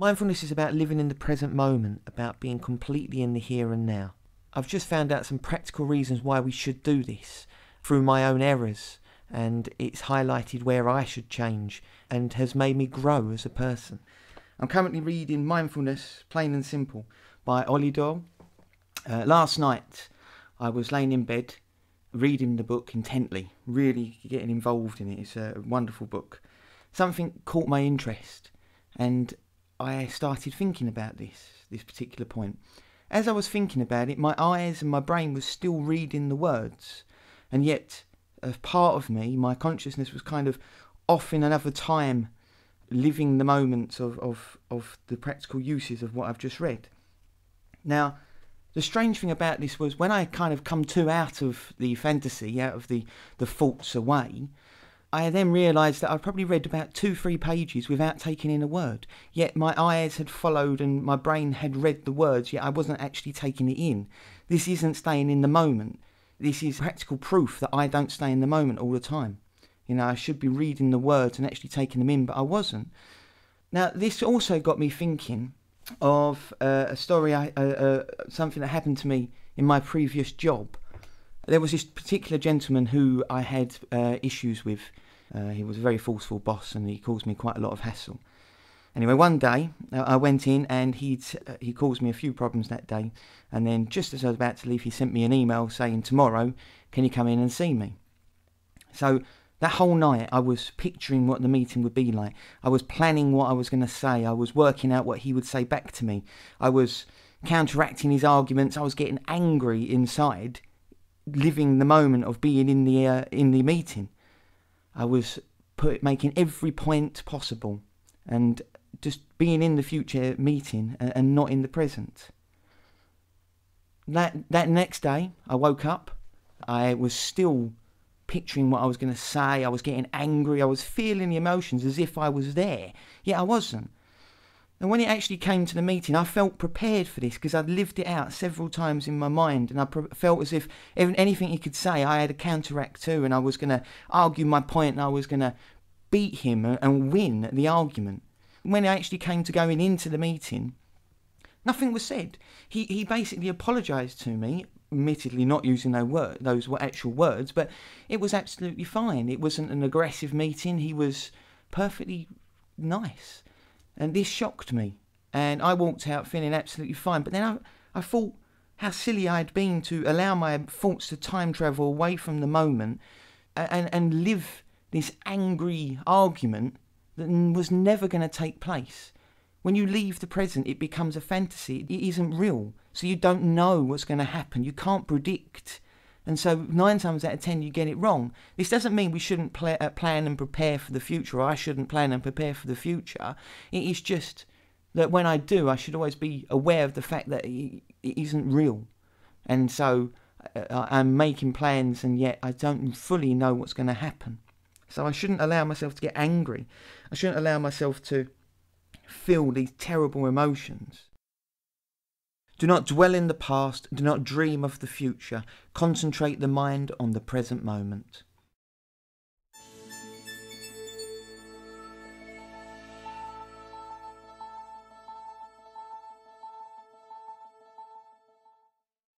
Mindfulness is about living in the present moment, about being completely in the here and now. I've just found out some practical reasons why we should do this through my own errors, and it's highlighted where I should change and has made me grow as a person. I'm currently reading Mindfulness, Plain and Simple by Ollie Doyle. Last night I was laying in bed reading the book intently, really getting involved in it. It's a wonderful book. Something caught my interest and I started thinking about this particular point. As I was thinking about it, my eyes and my brain was still reading the words, and yet a part of me, my consciousness, was kind of off in another time, living the moments of the practical uses of what I've just read. Now, the strange thing about this was when I kind of come out of the fantasy, out of the thoughts away, I then realised that I'd probably read about 2-3 pages without taking in a word. Yet my eyes had followed and my brain had read the words, yet I wasn't actually taking it in. This isn't staying in the moment. This is practical proof that I don't stay in the moment all the time. You know, I should be reading the words and actually taking them in, but I wasn't. Now, this also got me thinking of a story, something that happened to me in my previous job. There was this particular gentleman who I had issues with. He was a very forceful boss and he caused me quite a lot of hassle. Anyway, one day I went in and he caused me a few problems that day, and then just as I was about to leave he sent me an email saying, tomorrow can you come in and see me? So that whole night I was picturing what the meeting would be like. I was planning what I was going to say. I was working out what he would say back to me. I was counteracting his arguments. I was getting angry inside, living the moment of being in the meeting. I was making every point possible and just being in the future meeting and not in the present. That next day I woke up, I was still picturing what I was going to say. I was getting angry, I was feeling the emotions as if I was there, yet I wasn't. And when it actually came to the meeting, I felt prepared for this because I'd lived it out several times in my mind, and I felt as if anything he could say, I had a counteract to, and I was going to argue my point, and I was going to beat him and win the argument. When it actually came to going into the meeting, nothing was said. He basically apologised to me, admittedly not using those actual words, but it was absolutely fine. It wasn't an aggressive meeting. He was perfectly nice. And this shocked me, and I walked out feeling absolutely fine. But then I thought how silly I'd been to allow my thoughts to time travel away from the moment and live this angry argument that was never going to take place. When you leave the present, it becomes a fantasy. It isn't real, so you don't know what's going to happen. You can't predict. And so 9 times out of 10 you get it wrong. This doesn't mean we shouldn't plan and prepare for the future, or I shouldn't plan and prepare for the future. It is just that when I do, I should always be aware of the fact that it isn't real. And so I'm making plans and yet I don't fully know what's going to happen. So I shouldn't allow myself to get angry. I shouldn't allow myself to feel these terrible emotions. Do not dwell in the past, do not dream of the future. Concentrate the mind on the present moment.